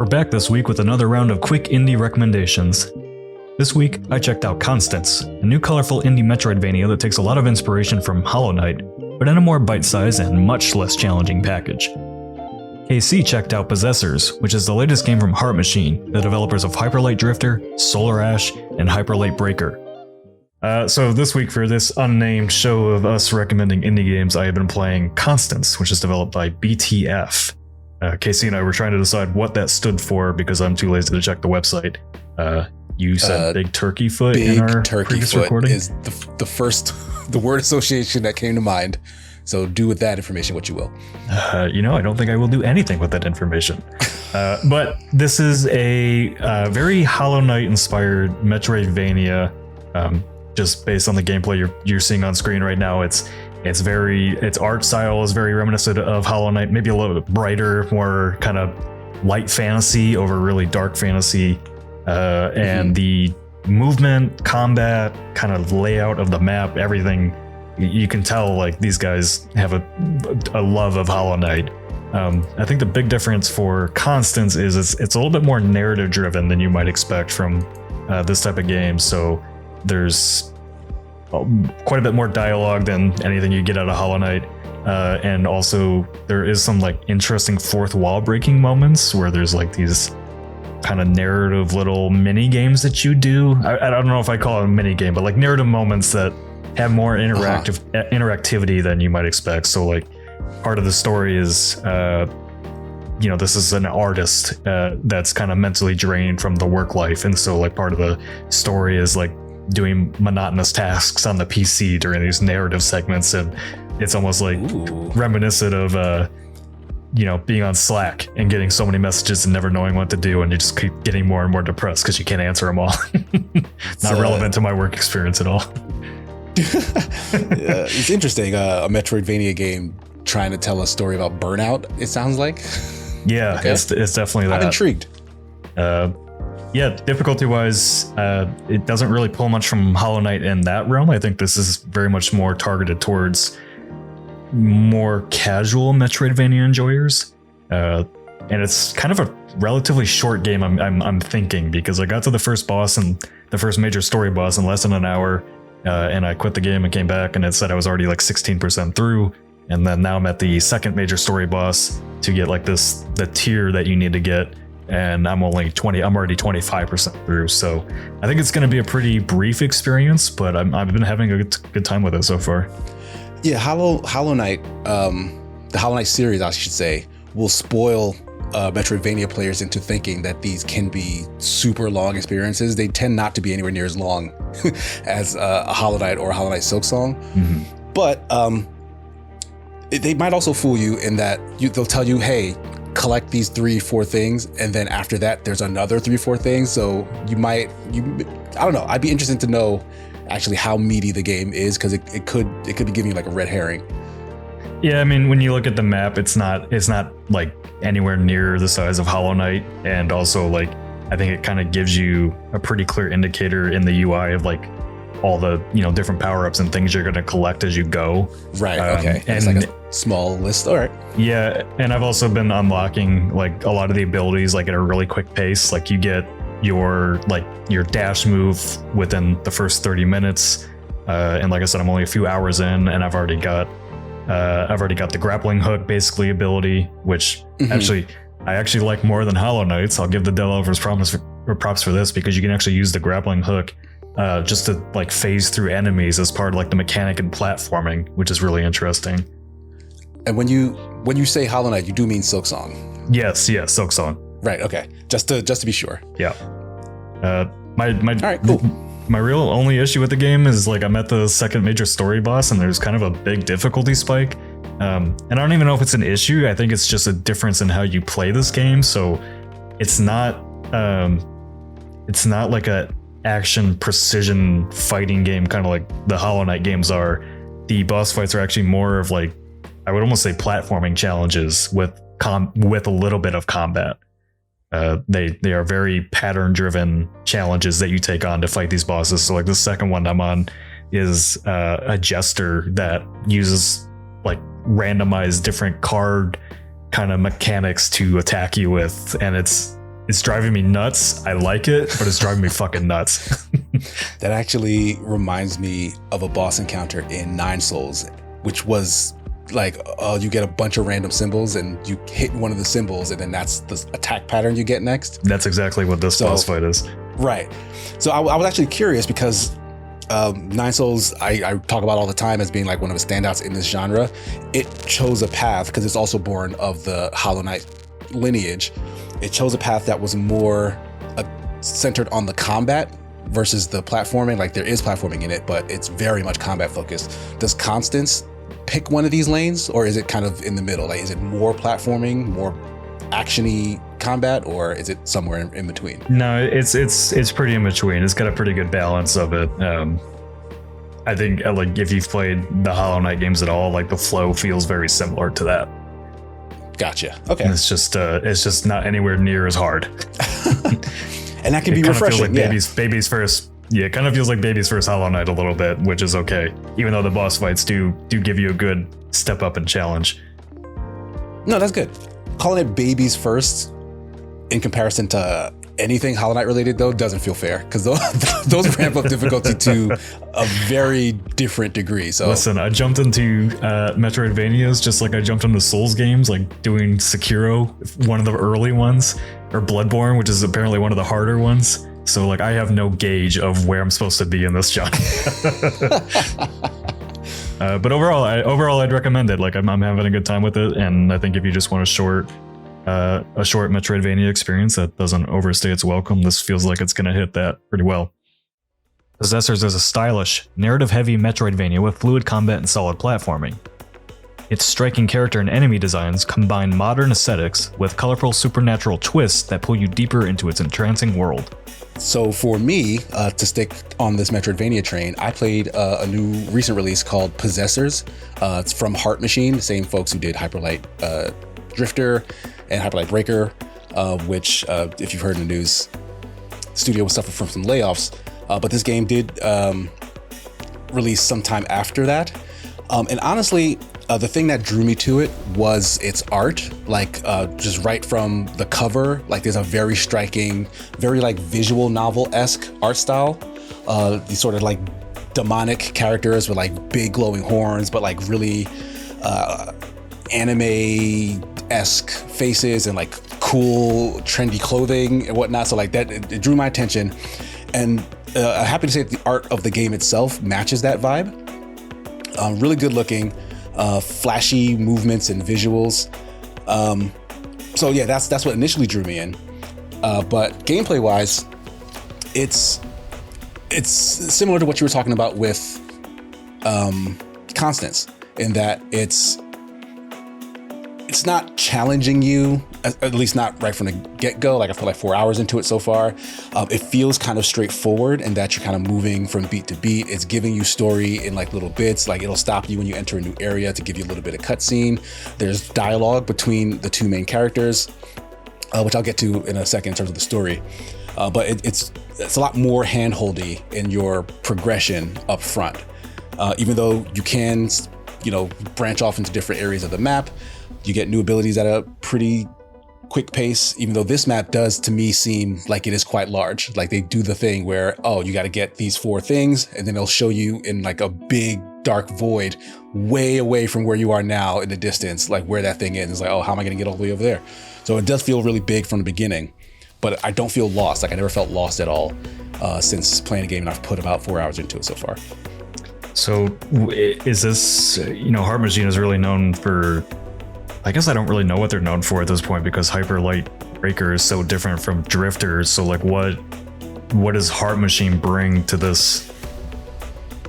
We're back this week with another round of quick indie recommendations. This week, I checked out Constance, a new colorful indie Metroidvania that takes a lot of inspiration from Hollow Knight, but in a more bite-sized and much less challenging package. KC checked out Possessors, which is the latest game from Heart Machine, the developers of Hyper Light Drifter, Solar Ash, and Hyper Light Breaker. So this week for this unnamed show of us recommending indie games, I have been playing Constance, which is developed by BTF. Casey and I were trying to decide what that stood for because I'm too lazy to check the website. You said Big Turkey Foot in our previous recording? Is the word association that came to mind. So do with that information what you will. I don't think I will do anything with that information. But this is a very Hollow Knight inspired Metroidvania. Just based on the gameplay you're seeing on screen right now, its art style is very reminiscent of Hollow Knight, maybe a little bit brighter, more kind of light fantasy over really dark fantasy. And the movement, combat, kind of layout of the map, everything, you can tell like these guys have a love of Hollow Knight. I think the big difference for Constance is it's a little bit more narrative driven than you might expect from this type of game. So there's quite a bit more dialogue than anything you get out of Hollow Knight. And also there is some like interesting fourth wall breaking moments where there's like these kind of narrative little mini games that you do. I don't know if I call it a mini game, but like narrative moments that have more interactivity than you might expect. So like part of the story is, this is an artist that's kind of mentally drained from the work life. And so like part of the story is like doing monotonous tasks on the PC during these narrative segments. And it's almost like reminiscent of, being on Slack and getting so many messages and never knowing what to do. And you just keep getting more and more depressed because you can't answer them all. Not relevant to my work experience at all. Yeah, it's interesting. A Metroidvania game trying to tell a story about burnout, it sounds like. Yeah, okay. It's definitely that. I'm intrigued. Difficulty wise, it doesn't really pull much from Hollow Knight in that realm. I think this is very much more targeted towards more casual Metroidvania enjoyers. And it's kind of a relatively short game, I'm thinking, because I got to the first boss and the first major story boss in less than an hour. And I quit the game and came back and it said I was already like 16% through. And then now I'm at the second major story boss to get like the tier that you need to get. And I'm already 25% through. So I think it's going to be a pretty brief experience, but I've been having a good time with it so far. Yeah, Hollow Knight, the Hollow Knight series, I should say, will spoil Metroidvania players into thinking that these can be super long experiences. They tend not to be anywhere near as long as a Hollow Knight or a Hollow Knight Silksong. Mm-hmm. But they might also fool you in that they'll tell you, hey, collect these 3-4 things, and then after that there's another 3-4 things. So I don't know. I'd be interested to know actually how meaty the game is, because it could be giving you like a red herring. Yeah, I mean, when you look at the map, it's not like anywhere near the size of Hollow Knight, and also like I think it kind of gives you a pretty clear indicator in the UI of like all the different power-ups and things you're going to collect as you go. Right. Okay. And it's like a small list. All right. Yeah, and I've also been unlocking like a lot of the abilities like at a really quick pace. Like you get your dash move within the first 30 minutes, and like I said, I'm only a few hours in, and I've already got the grappling hook basically ability, which I actually like more than Hollow Knight. So I'll give the developers props for this, because you can actually use the grappling hook just to like phase through enemies as part of like the mechanic and platforming, which is really interesting. And when you say Hollow Knight, you do mean Silksong? Yes, Silksong. Right. Okay. Just to be sure. Yeah. My all right, cool. My real only issue with the game is like I'm at the second major story boss and there's kind of a big difficulty spike. And I don't even know if it's an issue. I think it's just a difference in how you play this game. So it's not like a action precision fighting game, kind of like the Hollow Knight games are. The boss fights are actually more of like, I would almost say platforming challenges with a little bit of combat. They are very pattern driven challenges that you take on to fight these bosses. So like the second one I'm on is a jester that uses like randomized different card kind of mechanics to attack you with, and it's It's driving me nuts. I like it, but it's driving me fucking nuts. That actually reminds me of a boss encounter in Nine Souls, which was like, you get a bunch of random symbols and you hit one of the symbols and then that's the attack pattern you get next. That's exactly what this boss fight is. Right. So I was actually curious because Nine Souls, I talk about all the time as being like one of the standouts in this genre. It chose a path, because it's also born of the Hollow Knight lineage. It chose a path that was more centered on the combat versus the platforming. Like there is platforming in it, but it's very much combat focused. Does Constance pick one of these lanes, or is it kind of in the middle? Like, is it more platforming, more actiony combat, or is it somewhere in between? No, it's pretty in between. It's got a pretty good balance of it. I think like if you've played the Hollow Knight games at all, like the flow feels very similar to that. Gotcha. Okay. And it's just not anywhere near as hard. And that can be refreshing. Like baby's first. Yeah, it kind of feels like baby's first Hollow Knight a little bit, which is okay. Even though the boss fights do give you a good step up and challenge. No, that's good. Calling it baby's first in comparison to anything Hollow Knight related, though, doesn't feel fair, because those ramp up difficulty to a very different degree. So listen, I jumped into Metroidvanias just like I jumped into Souls games, like doing Sekiro, one of the early ones, or Bloodborne, which is apparently one of the harder ones. So like I have no gauge of where I'm supposed to be in this genre. But overall, I'd recommend it. Like I'm having a good time with it, and I think if you just want a short Metroidvania experience that doesn't overstay its welcome, this feels like it's going to hit that pretty well. Possessors is a stylish, narrative-heavy Metroidvania with fluid combat and solid platforming. Its striking character and enemy designs combine modern aesthetics with colorful supernatural twists that pull you deeper into its entrancing world. So for me, to stick on this Metroidvania train, I played a new recent release called Possessors. It's from Heart Machine, the same folks who did Hyperlight Drifter and Hyperlight Breaker, which, if you've heard in the news, the studio was suffering from some layoffs. But this game did release sometime after that. And honestly, the thing that drew me to it was its art. Like just right from the cover, like there's a very striking, very like visual novel-esque art style. These sort of like demonic characters with like big glowing horns, but like really anime-esque faces and like cool trendy clothing and whatnot. So like that, it drew my attention. And I'm happy to say that the art of the game itself matches that vibe. Really good looking, flashy movements and visuals. So yeah, that's what initially drew me in. But gameplay wise, it's similar to what you were talking about with Constance, in that it's not challenging you, at least not right from the get-go. Like I feel like 4 hours into it so far. It feels kind of straightforward in that you're kind of moving from beat to beat. It's giving you story in like little bits. Like it'll stop you when you enter a new area to give you a little bit of cutscene. There's dialogue between the two main characters, which I'll get to in a second in terms of the story. But it's a lot more hand-holdy in your progression up front. Even though you can, branch off into different areas of the map, you get new abilities at a pretty quick pace, even though this map does to me seem like it is quite large. Like they do the thing where, you got to get these 4 things, and then they'll show you in like a big dark void way away from where you are now in the distance, like where that thing is. It's like, how am I going to get all the way over there? So it does feel really big from the beginning, but I don't feel lost. Like I never felt lost at all since playing a game, and I've put about 4 hours into it so far. So is this, Heart Machine is really known for, I guess I don't really know what they're known for at this point, because Hyperlight Breaker is so different from Drifter. So like what does Heart Machine bring to this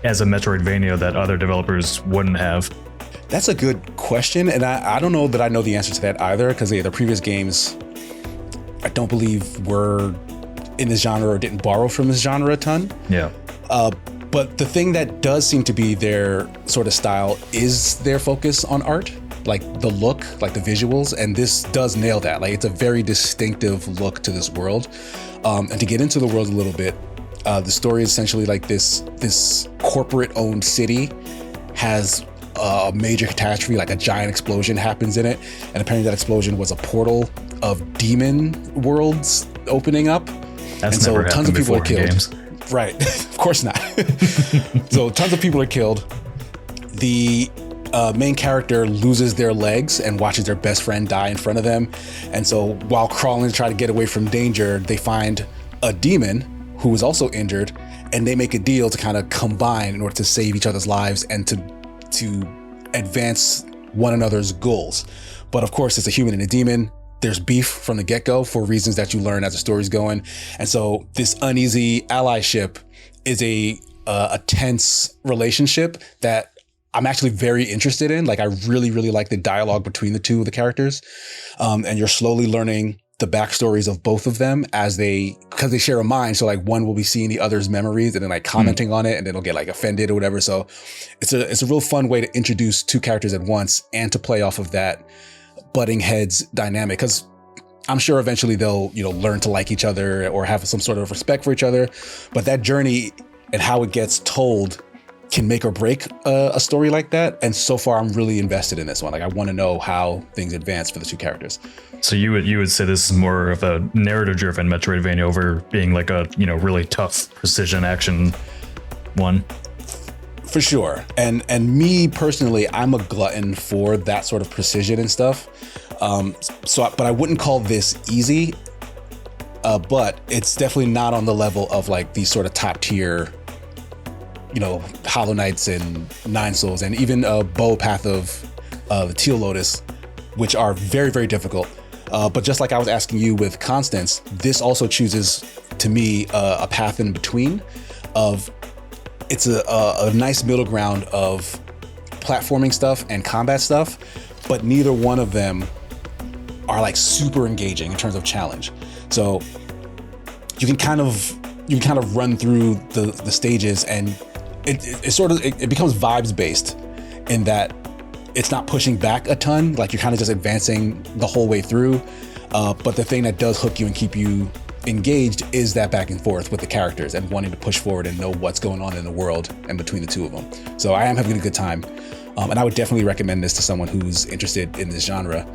as a Metroidvania that other developers wouldn't have? That's a good question. And I don't know that I know the answer to that either, because the previous games, I don't believe were in this genre or didn't borrow from this genre a ton. Yeah. But the thing that does seem to be their sort of style is their focus on art. Like the look, like the visuals, and this does nail that. Like it's a very distinctive look to this world. And to get into the world a little bit, the story is essentially like this corporate-owned city has a major catastrophe, like a giant explosion happens in it, and apparently that explosion was a portal of demon worlds opening up. That's and so never tons of people are before in killed. games. Right. Of course not. So tons of people are killed. The main character loses their legs and watches their best friend die in front of them. And so while crawling to try to get away from danger, they find a demon who is also injured, and they make a deal to kind of combine in order to save each other's lives and to advance one another's goals. But of course, it's a human and a demon. There's beef from the get-go for reasons that you learn as the story's going. And so this uneasy allyship is a tense relationship that I'm actually very interested in. Like, I really, really like the dialogue between the two of the characters. And you're slowly learning the backstories of both of them because they share a mind. So like one will be seeing the other's memories and then like commenting on it, and then they'll get like offended or whatever. So it's a real fun way to introduce two characters at once and to play off of that butting heads dynamic. Because I'm sure eventually they'll, learn to like each other or have some sort of respect for each other. But that journey and how it gets told can make or break a story like that. And so far, I'm really invested in this one. Like, I want to know how things advance for the two characters. So you would say this is more of a narrative-driven Metroidvania over being like a really tough precision action one. For sure. And me personally, I'm a glutton for that sort of precision and stuff. But I wouldn't call this easy. But it's definitely not on the level of like these sort of top tier, Hollow Knights and Nine Souls, and even Bow Path of the Teal Lotus, which are very, very difficult. But just like I was asking you with Constance, this also chooses, to me, a path in between of it's a nice middle ground of platforming stuff and combat stuff, but neither one of them are like super engaging in terms of challenge. So you can kind of run through the stages, and it becomes vibes based in that it's not pushing back a ton. Like, you're kind of just advancing the whole way through. But the thing that does hook you and keep you engaged is that back and forth with the characters and wanting to push forward and know what's going on in the world and between the two of them. So I am having a good time. And I would definitely recommend this to someone who's interested in this genre,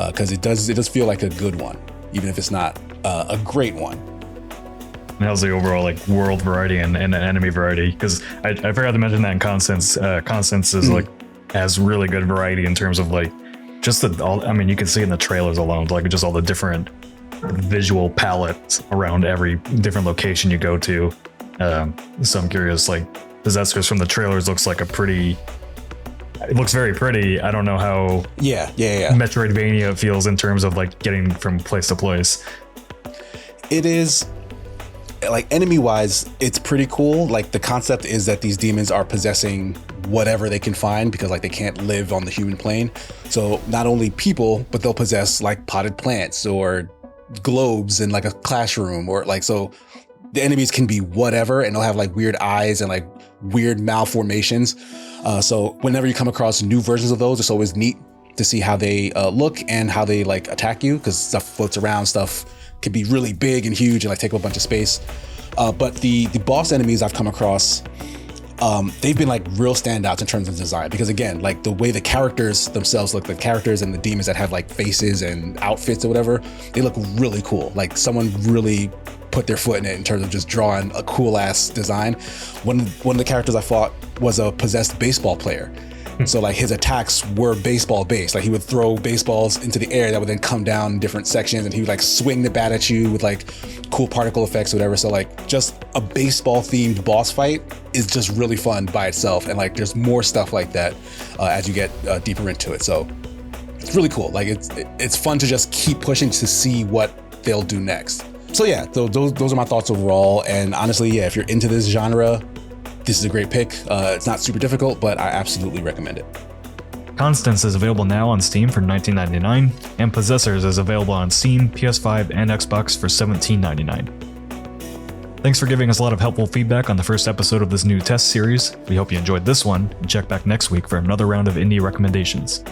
because it does feel like a good one, even if it's not a great one. And how's the overall like world variety and enemy variety? Because I forgot to mention that in Constance. Constance is like has really good variety in terms of like just you can see in the trailers alone, like just all the different visual palettes around every different location you go to. So I'm curious, like Possessors from the trailers looks very pretty. I don't know how Metroidvania feels in terms of like getting from place to place. It is like enemy wise, it's pretty cool. Like, the concept is that these demons are possessing whatever they can find because like they can't live on the human plane. So not only people, but they'll possess like potted plants or globes in like a classroom, or like, so the enemies can be whatever, and they'll have like weird eyes and like weird malformations. So whenever you come across new versions of those, it's always neat to see how they look and how they like attack you, because stuff floats around, stuff can be really big and huge and like take up a bunch of space. But the boss enemies I've come across, they've been like real standouts in terms of design, because again, like the way the characters themselves look, the characters and the demons that have like faces and outfits or whatever, they look really cool. Like, someone really put their foot in it in terms of just drawing a cool ass design. One of the characters I fought was a possessed baseball player. So like his attacks were baseball based. Like, he would throw baseballs into the air that would then come down in different sections, and he would like swing the bat at you with like cool particle effects or whatever. So like, just a baseball themed boss fight is just really fun by itself. And like, there's more stuff like that as you get deeper into it. So it's really cool. Like, it's fun to just keep pushing to see what they'll do next. So yeah, those are my thoughts overall. And honestly, yeah, if you're into this genre, this is a great pick. It's not super difficult, but I absolutely recommend it. Constance is available now on Steam for $19.99, and Possessors is available on Steam, PS5, and Xbox for $17.99. Thanks for giving us a lot of helpful feedback on the first episode of this new test series. We hope you enjoyed this one, and check back next week for another round of indie recommendations.